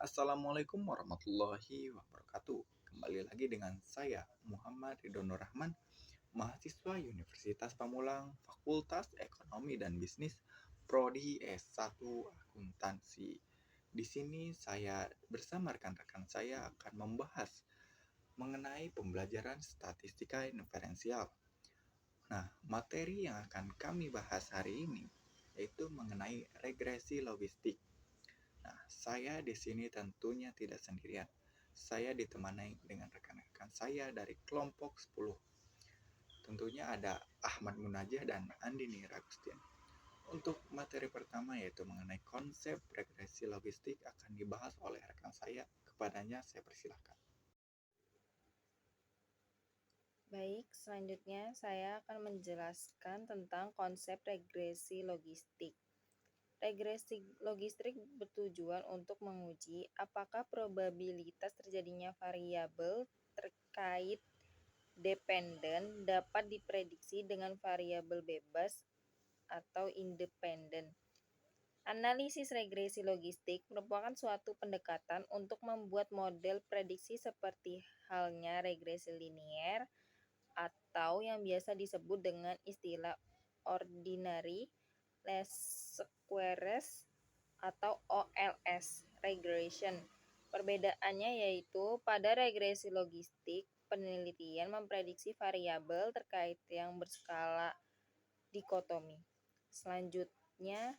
Assalamualaikum warahmatullahi wabarakatuh. Kembali lagi dengan saya, Muhammad Ridhono Rahman, mahasiswa Universitas Pamulang, Fakultas Ekonomi dan Bisnis, Prodi S1 Akuntansi. Di sini saya bersama rekan-rekan saya akan membahas mengenai pembelajaran statistika inferensial. Nah, materi yang akan kami bahas hari ini yaitu mengenai regresi logistik. Nah, saya di sini tentunya tidak sendirian. Saya ditemani dengan rekan-rekan saya dari kelompok 10. Tentunya ada Ahmad Munajah dan Andini Ragustin. Untuk materi pertama yaitu mengenai konsep regresi logistik akan dibahas oleh rekan saya. Kepadanya saya persilahkan. Baik, selanjutnya saya akan menjelaskan tentang konsep regresi logistik. Regresi logistik bertujuan untuk menguji apakah probabilitas terjadinya variabel terkait dependen dapat diprediksi dengan variabel bebas atau independen. Analisis regresi logistik merupakan suatu pendekatan untuk membuat model prediksi seperti halnya regresi linier atau yang biasa disebut dengan istilah ordinary least squares atau OLS regression. Perbedaannya yaitu pada regresi logistik, penelitian memprediksi variabel terkait yang berskala dikotomi. Selanjutnya,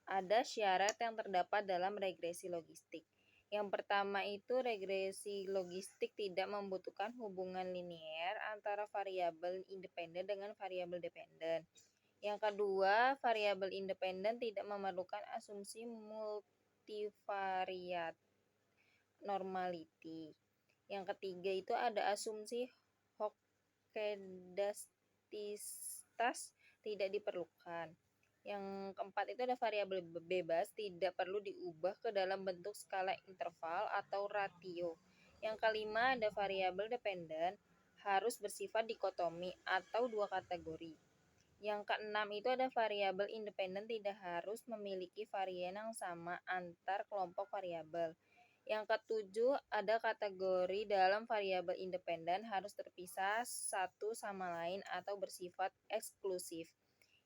ada syarat yang terdapat dalam regresi logistik. Yang pertama itu regresi logistik tidak membutuhkan hubungan linier antara variabel independen dengan variabel dependen. Yang kedua, variabel independen tidak memerlukan asumsi multivariat normality. Yang ketiga itu ada asumsi hokedastistas tidak diperlukan. Yang keempat itu ada variabel bebas tidak perlu diubah ke dalam bentuk skala interval atau ratio. Yang kelima ada variabel dependen harus bersifat dikotomi atau dua kategori. Yang keenam itu ada variabel independen tidak harus memiliki varian yang sama antar kelompok variabel. Yang ketujuh ada kategori dalam variabel independen harus terpisah satu sama lain atau bersifat eksklusif.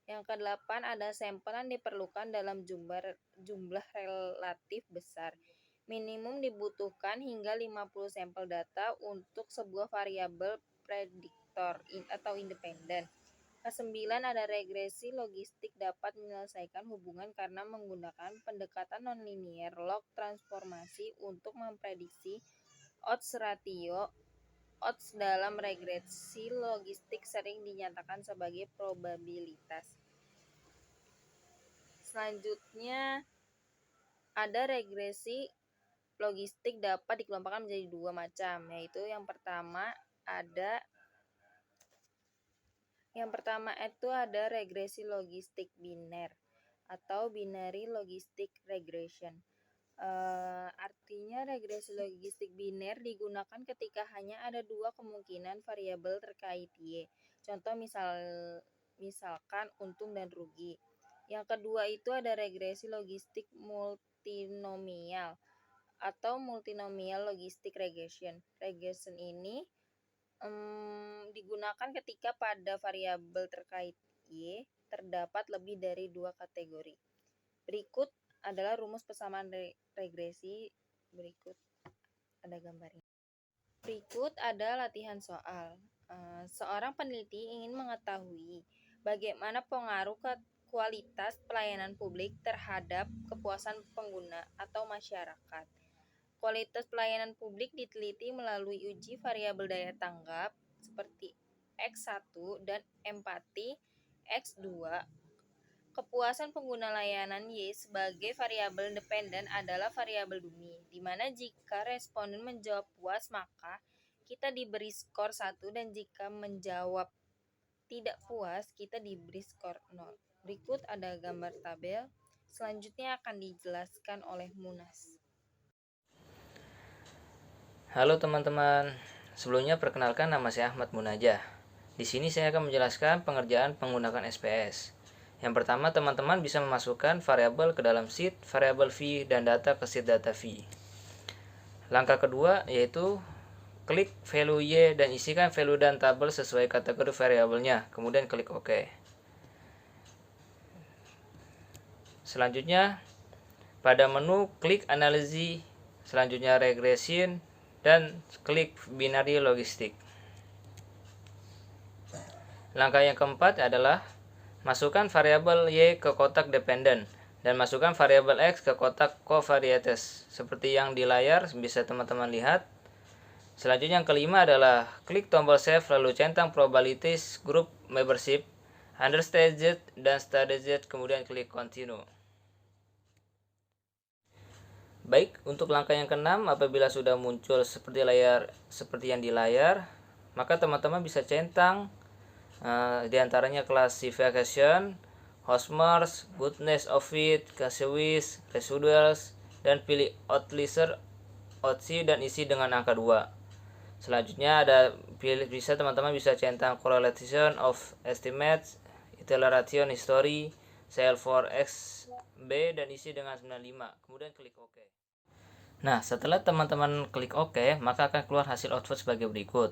Yang kedelapan ada sampel yang diperlukan dalam jumlah relatif besar. Minimum dibutuhkan hingga 50 sampel data untuk sebuah variabel prediktor atau independen. Kesembilan ada regresi logistik dapat menyelesaikan hubungan karena menggunakan pendekatan nonlinier log transformasi untuk memprediksi odds ratio. Odds dalam regresi logistik sering dinyatakan sebagai probabilitas. Selanjutnya ada regresi logistik dapat dikelompokkan menjadi dua macam, yaitu yang pertama itu ada regresi logistik biner atau binary logistic regression. Artinya regresi logistik biner digunakan ketika hanya ada dua kemungkinan variabel terkait Y. Contoh misalkan untung dan rugi. Yang kedua itu ada regresi logistik multinomial atau multinomial logistic regression. Regression ini digunakan ketika pada variabel terkait Y terdapat lebih dari dua kategori. Berikut adalah rumus persamaan regresi. Berikut ada gambarnya. Berikut ada latihan soal. Seorang peneliti ingin mengetahui bagaimana pengaruh kualitas pelayanan publik terhadap kepuasan pengguna atau masyarakat. Kualitas pelayanan publik diteliti melalui uji variabel daya tanggap seperti X1 dan empati X2. Kepuasan pengguna layanan Y sebagai variabel dependen adalah variabel dummy, di mana jika responden menjawab puas maka kita diberi skor 1 dan jika menjawab tidak puas kita diberi skor 0. Berikut ada gambar tabel. Selanjutnya akan dijelaskan oleh Munas. Halo teman-teman, sebelumnya perkenalkan nama saya Ahmad Munajah. Di sini saya akan menjelaskan pengerjaan menggunakan SPS. Yang pertama, teman-teman bisa memasukkan variabel ke dalam sheet, variabel V, dan data ke sheet data V. Langkah kedua yaitu klik value Y dan isikan value dan tabel sesuai kategori variabelnya, kemudian klik OK. Selanjutnya, pada menu klik analisis, selanjutnya regression, dan klik binary logistik. Langkah yang keempat adalah masukkan variabel Y ke kotak dependent dan masukkan variabel X ke kotak covariates seperti yang di layar bisa teman-teman lihat. Selanjutnya yang kelima adalah klik tombol save lalu centang probabilities group membership, understate Z dan study Z, kemudian klik continue. Baik, untuk langkah yang keenam, apabila sudah muncul seperti yang di layar, maka teman-teman bisa centang diantaranya classification, hostmarks, goodness of fit, casuis, residuals, dan pilih outlier, outsi, dan isi dengan angka 2. Selanjutnya teman-teman bisa centang correlation of estimates, acceleration history, sale for XB, dan isi dengan 95. Kemudian klik OK. Nah, setelah teman-teman klik OK, maka akan keluar hasil output sebagai berikut.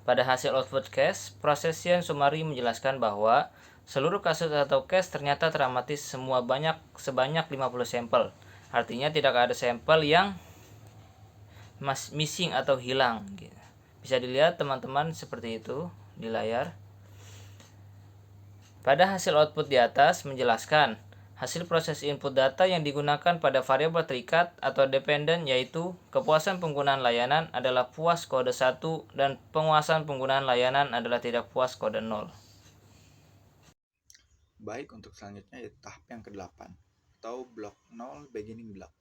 Pada hasil output case, procession summary menjelaskan bahwa seluruh kasus atau case ternyata teramati sebanyak 50 sampel. Artinya tidak ada sampel yang missing atau hilang. Bisa dilihat teman-teman seperti itu di layar. Pada hasil output di atas menjelaskan hasil proses input data yang digunakan pada variabel terikat atau dependent, yaitu kepuasan penggunaan layanan adalah puas kode 1 dan penguasaan penggunaan layanan adalah tidak puas kode 0. Baik, untuk selanjutnya yaitu tahap yang ke-8 atau blok 0 beginning block.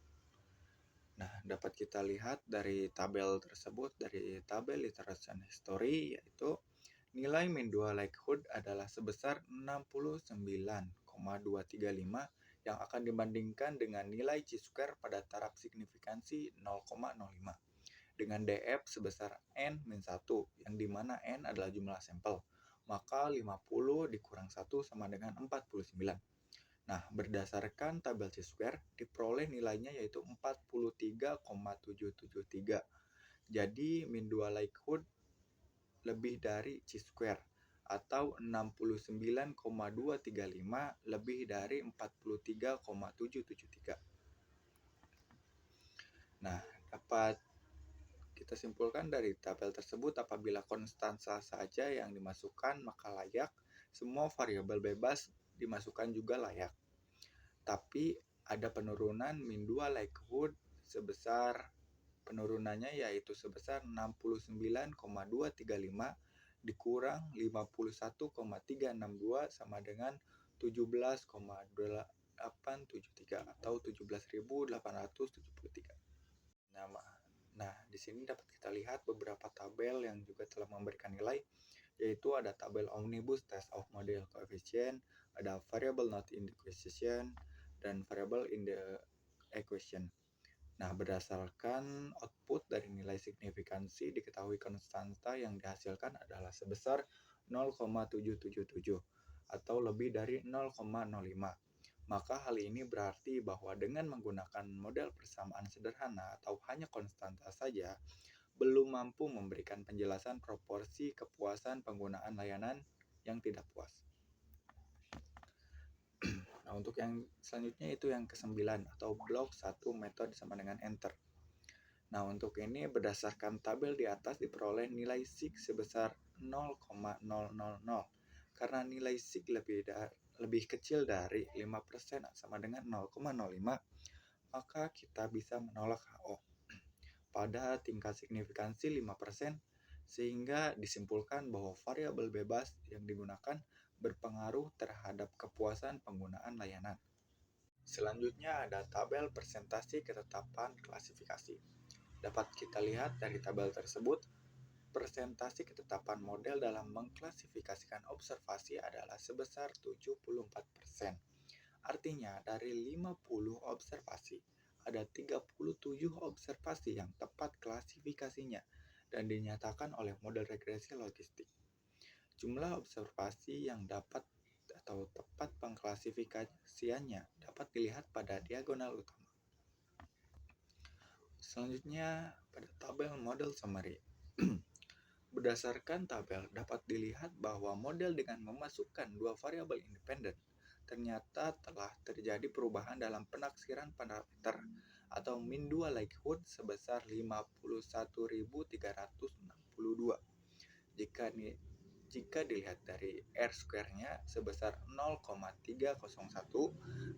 Nah, dapat kita lihat dari tabel tersebut, dari tabel iteration history, yaitu nilai min 2 likelihood adalah sebesar 69,235 yang akan dibandingkan dengan nilai chi-square pada taraf signifikansi 0,05 dengan DF sebesar n-1 yang dimana n adalah jumlah sampel, maka 50 dikurang 1 sama dengan 49. Nah, berdasarkan tabel chi-square diperoleh nilainya yaitu 43,773. Jadi min 2 likelihood lebih dari chi-square atau 69,235 lebih dari 43,773. Nah, dapat kita simpulkan dari tabel tersebut apabila konstansa saja yang dimasukkan maka layak, semua variabel bebas dimasukkan juga layak. Tapi ada penurunan min 2 likelihood sebesar penurunannya yaitu sebesar 69,235 dikurang 51,362 sama dengan 17,873 atau 17.873. Nah, di sini dapat kita lihat beberapa tabel yang juga telah memberikan nilai, yaitu ada tabel omnibus test of model coefficient, ada variable not in the equation, dan variable in the equation. Nah, berdasarkan output dari nilai signifikansi diketahui konstanta yang dihasilkan adalah sebesar 0,777 atau lebih dari 0,05. Maka hal ini berarti bahwa dengan menggunakan model persamaan sederhana atau hanya konstanta saja, belum mampu memberikan penjelasan proporsi kepuasan penggunaan layanan yang tidak puas. Nah, untuk yang selanjutnya itu yang ke-9 atau blok 1 metode sama dengan enter. Nah, untuk ini berdasarkan tabel di atas diperoleh nilai sig sebesar 0,000. Karena nilai sig lebih kecil dari 5% sama dengan 0,05, maka kita bisa menolak HO pada tingkat signifikansi 5%, sehingga disimpulkan bahwa variabel bebas yang digunakan berpengaruh terhadap kepuasan penggunaan layanan. Selanjutnya ada tabel presentasi ketetapan klasifikasi. Dapat kita lihat dari tabel tersebut, presentasi ketetapan model dalam mengklasifikasikan observasi adalah sebesar 74%. Artinya dari 50 observasi, ada 37 observasi yang tepat klasifikasinya dan dinyatakan oleh model regresi logistik. Jumlah observasi yang dapat atau tepat pengklasifikasiannya dapat dilihat pada diagonal utama. Selanjutnya pada tabel model summary. Berdasarkan tabel dapat dilihat bahwa model dengan memasukkan dua variabel independen ternyata telah terjadi perubahan dalam penaksiran parameter atau min 2 likelihood sebesar 51.362 jika dilihat dari R square-nya sebesar 0,301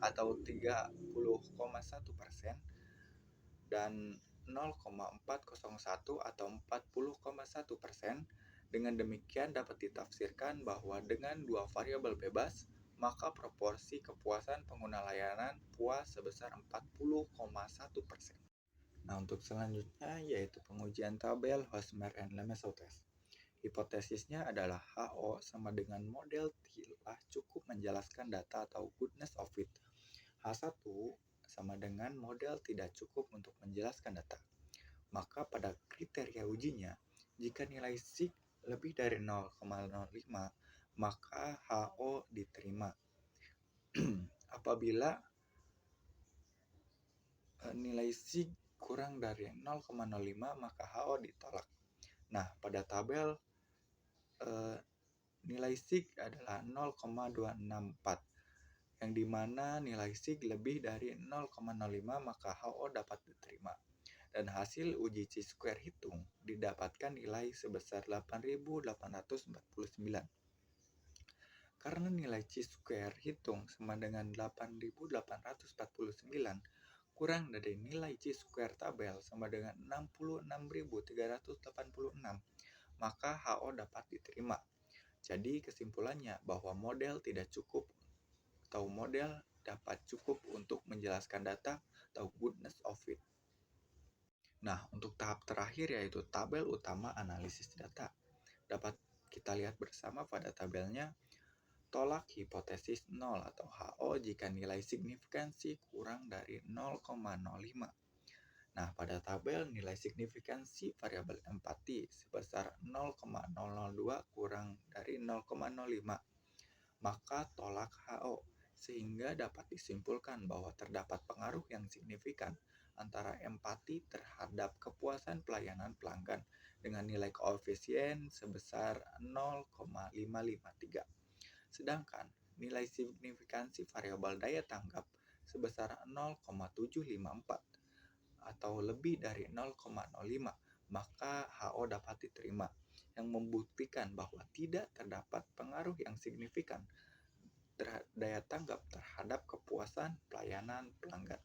atau 30,1% dan 0,401 atau 40,1%. Dengan demikian dapat ditafsirkan bahwa dengan dua variabel bebas, maka proporsi kepuasan pengguna layanan puas sebesar 40,1%. Nah, untuk selanjutnya yaitu pengujian tabel Hosmer and Lemeseau test. Hipotesisnya adalah HO sama dengan model telah cukup menjelaskan data atau goodness of it. H1 sama dengan model tidak cukup untuk menjelaskan data. Maka pada kriteria ujinya, jika nilai sig lebih dari 0,05, maka HO diterima. Apabila nilai sig kurang dari 0,05, maka HO ditolak. Nah, pada tabel nilai sig adalah 0,264, yang dimana nilai sig lebih dari 0,05 maka HO dapat diterima. Dan hasil uji chi-square hitung didapatkan nilai sebesar 8.849. Karena nilai chi-square hitung sama dengan 8.849 kurang dari nilai chi-square tabel sama dengan 66.386, maka HO dapat diterima. Jadi kesimpulannya bahwa model tidak cukup atau model dapat cukup untuk menjelaskan data atau goodness of it. Nah, untuk tahap terakhir yaitu tabel utama analisis data. Dapat kita lihat bersama pada tabelnya, tolak hipotesis 0 atau HO jika nilai signifikansi kurang dari 0,05. Nah, pada tabel nilai signifikansi variabel empati sebesar 0,002 kurang dari 0,05, maka tolak HO, sehingga dapat disimpulkan bahwa terdapat pengaruh yang signifikan antara empati terhadap kepuasan pelayanan pelanggan dengan nilai koefisien sebesar 0,553. Sedangkan nilai signifikansi variabel daya tanggap sebesar 0,754 atau lebih dari 0,05, maka HO dapat diterima, yang membuktikan bahwa tidak terdapat pengaruh yang signifikan daya tanggap terhadap kepuasan pelayanan pelanggan.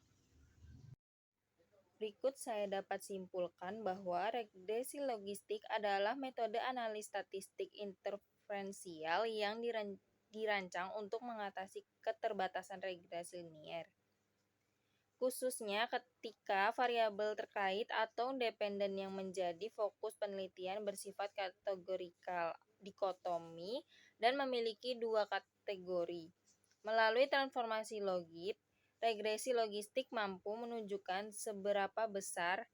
Berikut saya dapat simpulkan bahwa regresi logistik adalah metode analis statistik interferensial yang dirancang untuk mengatasi keterbatasan regresi linier. Khususnya ketika variabel terkait atau dependen yang menjadi fokus penelitian bersifat kategorikal, dikotomi, dan memiliki dua kategori. Melalui transformasi logit, regresi logistik mampu menunjukkan seberapa besar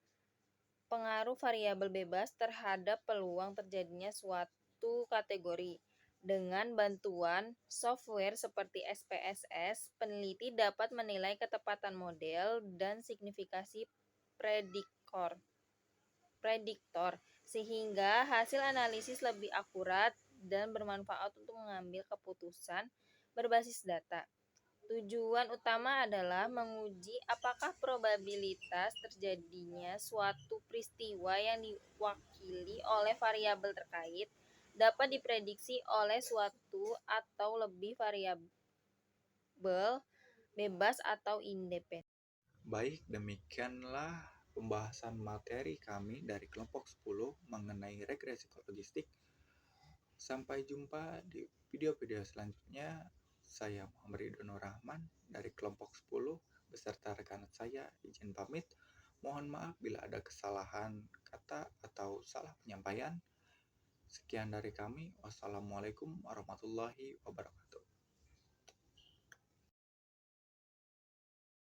pengaruh variabel bebas terhadap peluang terjadinya suatu kategori. Dengan bantuan software seperti SPSS, peneliti dapat menilai ketepatan model dan signifikasi prediktor, sehingga hasil analisis lebih akurat dan bermanfaat untuk mengambil keputusan berbasis data. Tujuan utama adalah menguji apakah probabilitas terjadinya suatu peristiwa yang diwakili oleh variabel terkait dapat diprediksi oleh suatu atau lebih variabel bebas atau independen. Baik, demikianlah pembahasan materi kami dari kelompok 10 mengenai regresi logistik. Sampai jumpa di video-video selanjutnya. Saya Muhammad Ridhono Rahman dari kelompok 10 beserta rekan saya izin pamit. Mohon maaf bila ada kesalahan kata atau salah penyampaian. Sekian dari kami. Wassalamualaikum warahmatullahi wabarakatuh.